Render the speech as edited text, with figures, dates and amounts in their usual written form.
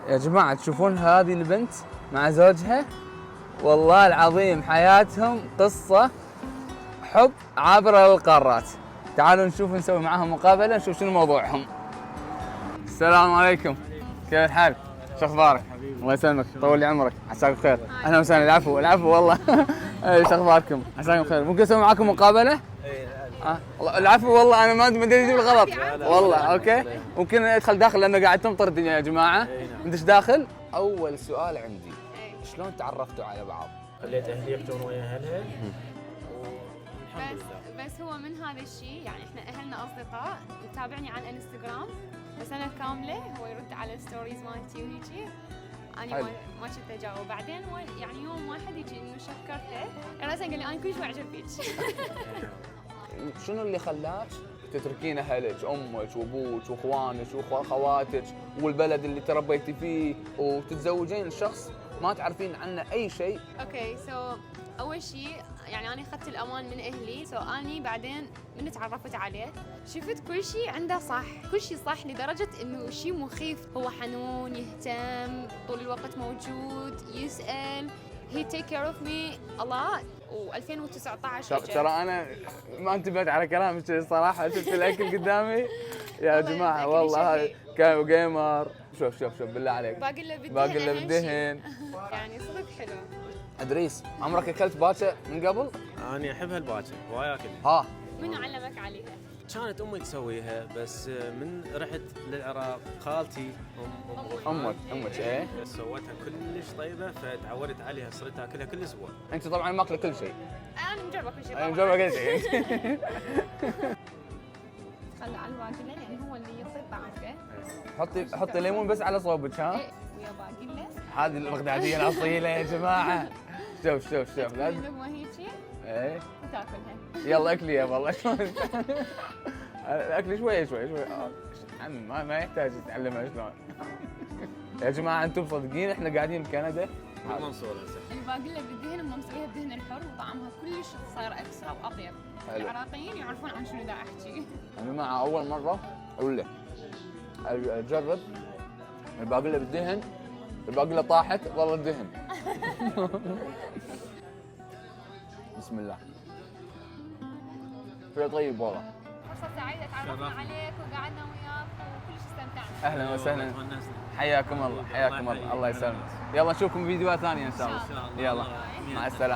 يا جماعة تشوفون هذه البنت مع زوجها، والله العظيم حياتهم قصة حب عابرة للقارات. تعالوا نشوف نسوي معاهم مقابلة نشوف شنو موضوعهم. السلام عليكم، كيف الحال؟ شو اخبارك؟ الله يسلمك، طول لي عمرك، عساك بخير. اهلا وسهلا. العفو العفو والله. شو اخباركم؟ عساكم بخير. ممكن اسوي معاكم مقابلة؟ العفو والله انا ما ادري بالغلط والله. اوكي ممكن ادخل داخل لانه قاعد تمطر الدنيا يا جماعه. ندش داخل. اول سؤال عندي، شلون تعرفتوا على بعض؟ خليت اهلي يحجون ويا اهلها بس هو من هذا الشيء يعني احنا اهلنا اصدقاء، يتابعني على الانستغرام سنه كامله، هو يرد على الستوريز مالتي وهيجي انا ما كنت اجاوب. بعدين هو يعني يوم واحد يجي انه شكرته راسا قال لي انا كلش معجب فيك. شنو اللي خلاك تتركين اهلك، امك وابوك واخوانك واخواتك والبلد اللي تربيتي فيه وتتزوجين شخص ما تعرفين عنه اي شيء؟ اوكي اول شيء يعني انا اخذت الامان من اهلي، اني بعدين من تعرفت عليه شفت كل شيء عنده صح، كل شيء صح لدرجه انه شيء مخيف. هو حنون، يهتم، طول الوقت موجود، يسال، هي تيك كير اوف مي الله. و2019 ترى انا ما انتبهت على كلامك الصراحه، شفت الاكل قدامي يا جماعه والله كان جيمر. شوف بالله عليك، باقي له بالدهن يعني صدق حلو. ادريس، عمرك اكلت باكا من قبل؟ انا احبها الباكر وايد اكلها. ها منو علمك عليها؟ كانت امي تسويها، بس من رحت للعراق خالتي امك ايه سوتها كلش طيبه، فتعودت عليها، صرت اكلها كل اسبوع. انت طبعا ماكله كل شيء. انا مجربه كل شيء. انا مجربه كل شيء. خلى على الباقله يعني هو اللي يعطي طعمه. حطي ليمون بس على صوبك ها. ايه ويا باقله. هذه البغداديه الاصيله يا جماعه. شوف لازم لقمه هيجي ايه وتاكلها. يلا اكلي يا والله. الاكل شوي عم ما يحتاج تتعلمها شلون. يا جماعه انتم صدقين احنا قاعدين بكندا بالمنصوره هسه. الباقله بالدهن هم مسويها بدهن الحر وطعمها كلش صاير اكسترا واطيب. العراقيين يعرفون عن شنو دا احكي. يا جماعه اول مره اقول لك اجرب الباقله بالدهن، الباقله طاحت والله الدهن. بسم الله. شوي طيب والله. فرصه سعيده تعرفنا عليك وقعدنا وياك وكلش استمتعنا. اهلا وسهلا، حياكم الله. الله يسلمك. يلا نشوفكم فيديوهات ثانيه ان شاء الله. يلا مع السلامه.